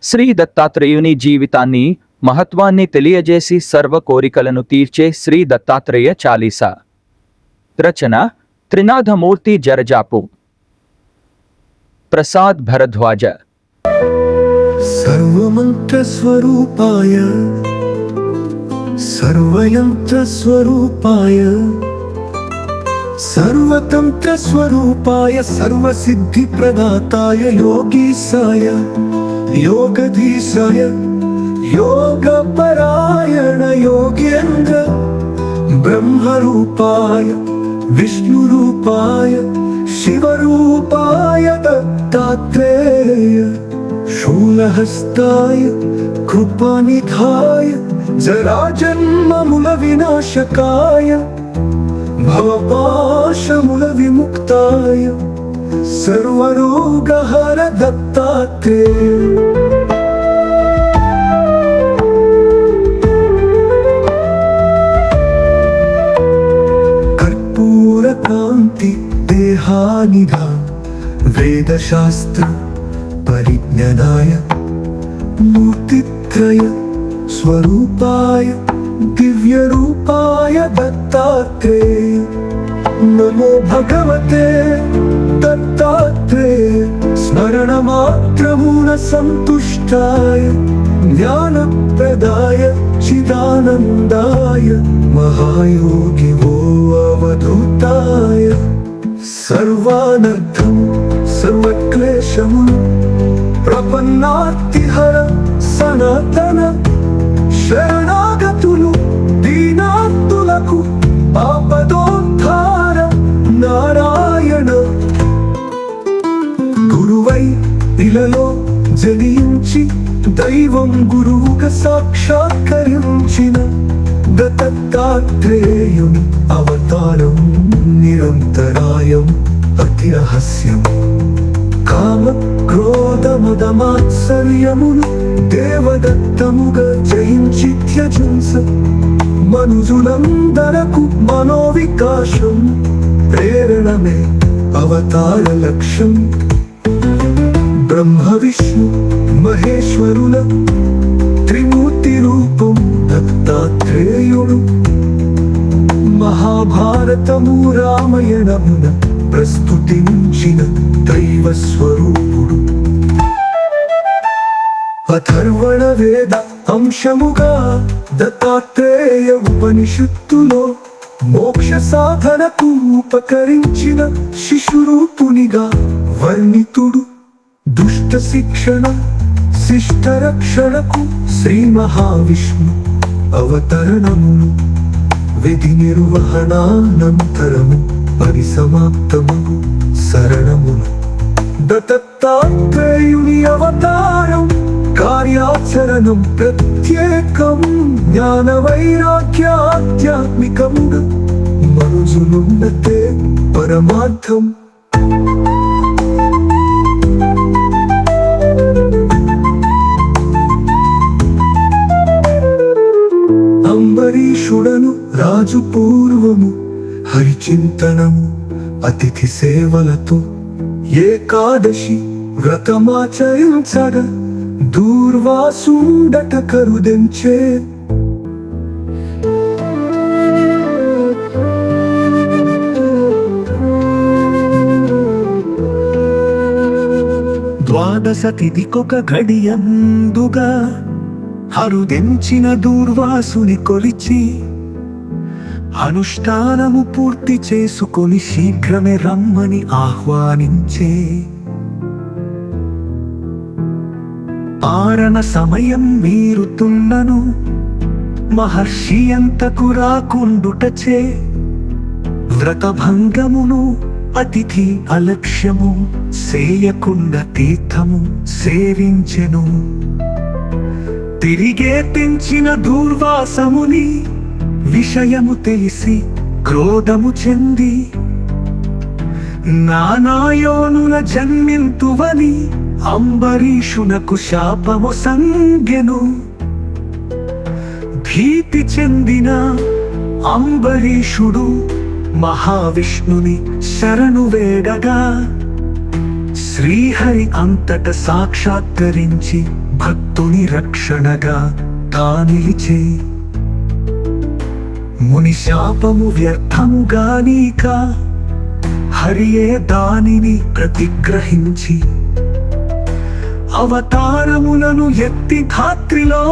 శ్రీ దత్తాత్రేయుని జీవితాన్ని మహత్వాన్ని తెలియజేసి సర్వ కోరికలను తీర్చే శ్రీ దత్తాత్రేయ చాలీసా. రచన త్రినాథమూర్తి జరజాపు. ప్రసాద్ భరద్వాజ. సర్వమంత్ర స్వరూపాయ సర్వయంత్ర స్వరూపాయ సర్వతంత్ర స్వరూపాయ సర్వసిద్ధి ప్రదాతాయ యోగీశాయ యోగధీశాయ యోగపరాయణ యోగేంద్ర బ్రహ్మరూపాయ విష్ణురూపాయ శివరూపాయ దత్తాత్రేయ శూలహస్తాయ కృపానిధాయ జరాజన్మముల వినాశకాయ భవపాశముల విముక్తాయ సర్వరోగహర దత్తాత్రేయ. కర్పూర కాంతి దేహానిధా వేదశాస్త్ర పరిజ్ఞానాయ మూర్తిత్రయ స్వరూపాయ దివ్యరూపాయ దత్తాత్రేయ. నమో భగవతే దత్తాత్రేయ స్మరణమాత్రమున సంతుష్టాయ జ్ఞానప్రదాయ చిదానందాయ మహాయోగివో అవధూతాయ. సర్వానర్థం సర్వక్లేశములు ప్రపన్నార్తిహర సనాతన శరణాగతులు దీనార్తులకు ఆపదోద్ధార నారాయణ. గురువై ఇలలో జనించి దైవం గురువుగా సాక్షాత్కరించిన దత్తాత్రేయుని అవతారం నిరంతరాయం అత్యహస్యం. కామ క్రోధ మద మాత్సర్యమును దేవదత్తముగా జయించి త్యజించ మనుజులందరకు మనోవికాశం ప్రేరణమే అవతార లక్ష్యం. బ్రహ్మ విష్ణు మహేశ్వరుల త్రిమూర్తి రూపం దత్తాత్రేయుడు. మహాభారతము రామాయణమున ప్రస్తుతించిన దైవ స్వరూపుడు. అథర్వణ వేద అంశముగా దత్తాత్రేయ ఉపనిషత్తులో మోక్ష సాధనకు ఉపకరించిన శిశురూపునిగా వర్ణితుడు. దుష్ట శిక్షణ శిష్ట రక్షణకు శ్రీ మహావిష్ణు అవతరణమును విధి నిర్వహణానంతరము పరిసమాప్తమును శరణమును. దత్తాత్రేయుని అవతారం కార్యాచరణం ప్రత్యేకం జ్ఞాన వైరాగ్య ఆధ్యాత్మికముగా మనుజులున్నతే పరమార్థం. అంబరీషుడను రాజు పూర్వము హరిచింతనము అతిథి సేవలతో ఏకాదశి వ్రతమాచరించగా దూర్వాసుండట కరుదెంచే. ద్వాదశ తిథికొక గడియందుగా హరుదెంచిన దూర్వాసుని కొలిచి అనుష్ఠానము పూర్తి చేసుకొని శీఘ్రమే రమ్మని ఆహ్వానించే. పారణ సమయం మీరుతున్నను మహర్షి అంతకు రాకుండుటచే వ్రతభంగమును అతిథి అలక్ష్యము సేయకుండా తీర్థము సేవించెను. తిరిగే తెంచిన దూర్వాసముని విషయము తెలిసి క్రోధము చెంది నానాయోనుల జన్మింతువని అంబరీషునకు శాపము సంగెను. భీతి చెందిన అంబరీషుడు మహావిష్ణుని శరణు వేడగా శ్రీహరి అంతట సాక్షాత్కరించి భక్తుని రక్షణగా తానిలిచే ముని శాపము వ్యర్థముగా నీక హరియే దానిని ప్రతిగ్రహించి అవతారములను ఎత్తి ధాత్రిలో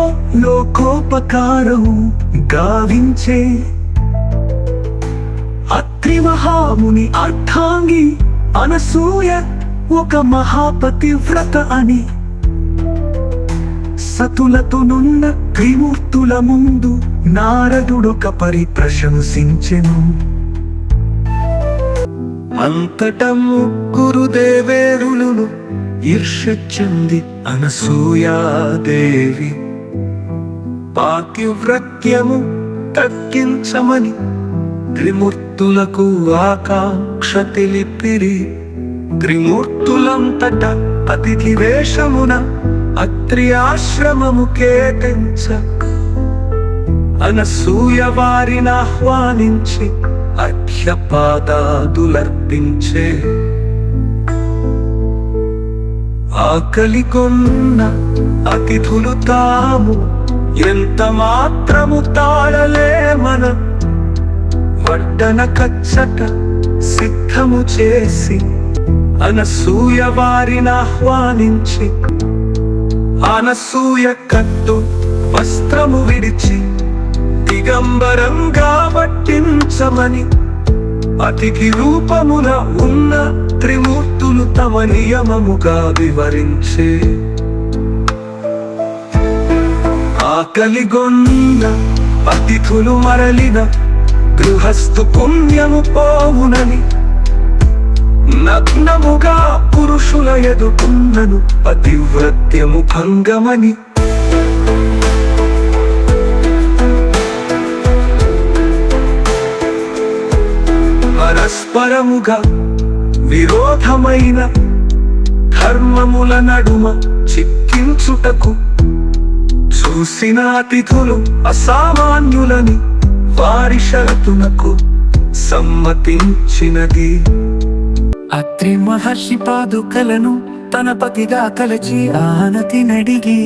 లోకోపకారము గావించే అత్రి మహాముని అర్థాంగి అనసూయ ఒక మహాపతివ్రత అని సతులతోనున్న త్రిమూర్తుల ముందు నారదుడొక పరి ప్రశంసించెను. అంతట ముగ్గురు దేవేరులను ఈర్ష్య చెంది అనసూయాదేవి పాతివ్రత్యము తగ్గించమని త్రిమూర్తులకు ఆకాంక్ష తెలిపిరి. త్రిమూర్తులంతట అతిథి వేషమున అత్రి ఆశ్రమము కేటించ అనసూయ వారిని ఆహ్వానించి అర్ఘ్యపాదాదులర్పించే ఆకలి కొన్న అతిథులు తాము ఎంత మాత్రము తాళలేమన వడ్డన కచ్చట సిద్ధము చేసి అనసూయ వారిని ఆహ్వానించి అనసూయ కట్టు వస్త్రము విడిచి దిగంబరంగా వడ్డించమని అతిథి రూపమున ఉన్న త్రిమూర్తులు తమ నియమముగా వివరించే ఆకలిగొన్న అతిథులు మరలిన గృహస్థు పుణ్యము పోవునని నగ్నముగా పురుషుల ఎదుకున్నను పతివ్రత్యము భంగమని పరస్పరముగా విరోధమైన ధర్మముల నడుమ చిక్కించుటకు చూసిన అతిథులు అసామాన్యులని వారి షరతునకు సమ్మతించినది. అత్రి మహర్షి పాదుకలను తన పతిగా తలచి ఆనతి నడిగి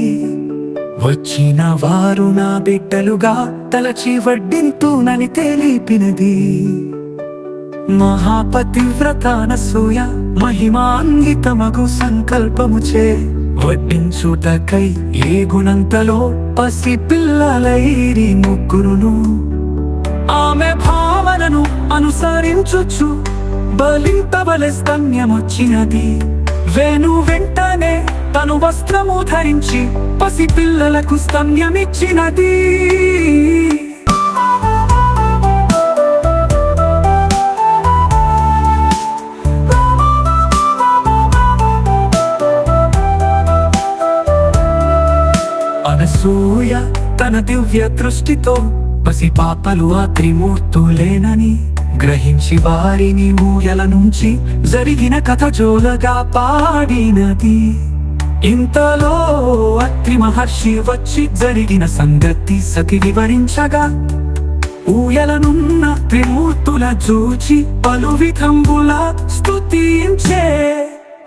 వచ్చిన వారు నా బిడ్డలుగా తలచి వడ్డింతునని తెలిపినది. మహాపతివ్రత అనసూయ మహిమాన్వితమగు సంకల్పముచే వడ్డించుటకై ఏ గుణంతలో పసి పిల్లలైరి ముగ్గురును ఆమె భావనను అనుసరించుచు బలింపబలె స్తన్యమొచ్చినది. వేణు వెంటనే తను వస్త్రము ధరించి పసి పిల్లలకు స్తన్యమిచ్చినది. అనసూయ తన దివ్య దృష్టితో పసి పాపలు ఆ త్రిమూర్తులేనని గ్రహించి వారిని ఊయల నుంచి జరిగిన కథ జోలగా పాడినది. ఇంతలో అత్రి మహర్షి వచ్చి జరిగిన సంగతి సతి వివరించగా ఊయలనున్న త్రిమూర్తుల చూచి పలు విధంబుల స్తుతించే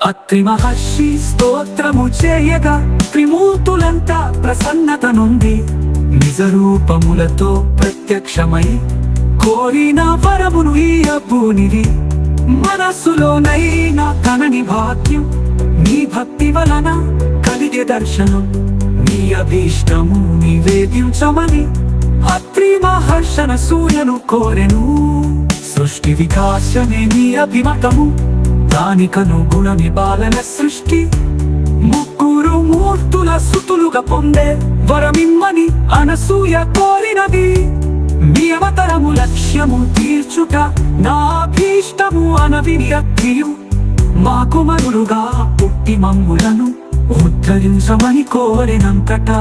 అత్రి మహర్షి స్తోత్రము చేయగా త్రిమూర్తులంతా ప్రసన్నత నుండి నిజ రూపములతో ప్రత్యక్షమై కోరిన వరమును ఇయ్యబూనిది. మనస్సులోనైనా కనని భాగ్యం నీ భక్తి వలన కలిగే దర్శనం నీ అభీష్టము నివేదించమని అత్రి మహర్షన సూయను కోరెను. సృష్టి వికాసమే నీ అభిమతము దానికనుగుణమి బాలన సృష్టి ముగ్గురు మూర్తుల సుతులుగా పొందే వరమిమ్మని అనసూయ కోరినది. మీ అవతరము లక్ష్యము తీర్చుట నా అభీష్టము అనవిని అత్రియు మా కుమారులుగా పుట్టి మమ్ములను ఉద్ధరించమని కోరినంతటా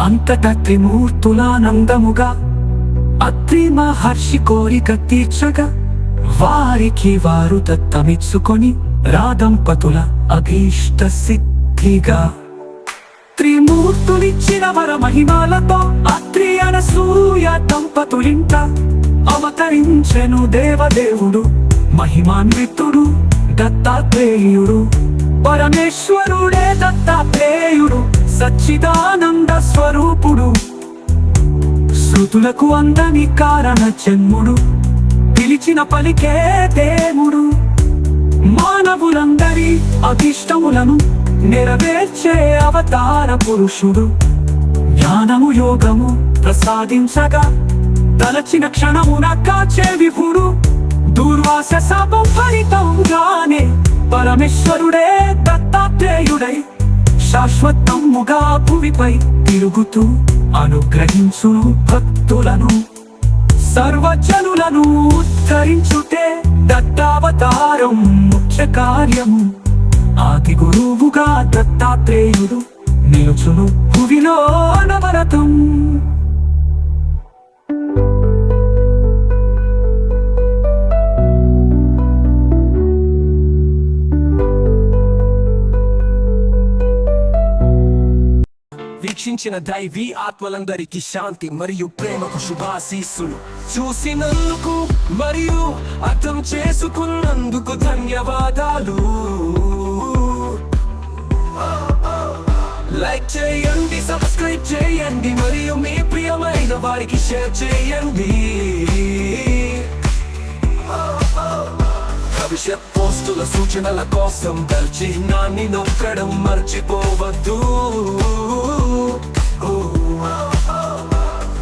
అంతట త్రిమూర్తులానందముగా అత్రి మహర్షి కోరిక తీర్చగా వారికి వారు దత్తమిచ్చుకొని రాదంపతుల అభీష్ట సిద్ధిగా త్రిమూర్తులిచ్చిన వర మహిమాలతో అత్రి అనసూయ దంపతులింట అవతరించెను దేవదేవుడు మహిమాన్వితుడు దత్తాత్రేయుడు పరమేశ్వరుడే దత్తాత్రేయుడు సచ్చిదానంద స్వరూపుడు శృతులకు అందని కారణ జన్ముడు పిలిచిన పలికే దేవుడు మానవులందరి అభిష్టములను నెరవేర్చే అవతార పురుషుడు జ్ఞానము యోగము ప్రసాదించగా తలచిన క్షణమున కాచే విభుడు దూర్వాస శాపం ఫలితంగానే పరమేశ్వరుడే దత్తాత్రేయుడై శాశ్వతముగా భూమిపై తిరుగుతూ అనుగ్రహించును భక్తులను సర్వజనులను ఉద్ధరించుటే దత్తావతారం ముఖ్య కార్యము ఆది గురువుగా దత్తాత్రేయుడు నిలుచును భువిలో అనవరతం వీక్షించిన దైవీ ఆత్మలందరికీ శాంతి మరియు ప్రేమకు శుభాశీస్సులు చూసినందుకు మరియు అర్థం చేసుకున్నందుకు ధన్యవాదాలు లైక్ చేయండి సబ్స్క్రైబ్ చేయండి మరియు మీ ప్రియమైన వారికి షేర్ చేయండి భవిష్యత్ పోస్టుల సూచనల కోసం బెల్ చిహ్నాన్ని నొక్కడం మర్చిపోవద్దు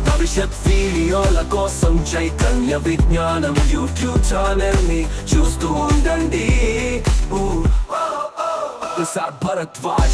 భవిష్యత్ వీడియోల కోసం చైతన్య విజ్ఞానం యూట్యూబ్ ఛానల్ ని చూస్తూ ఉండండి ప్రసాద్ భరద్వాజ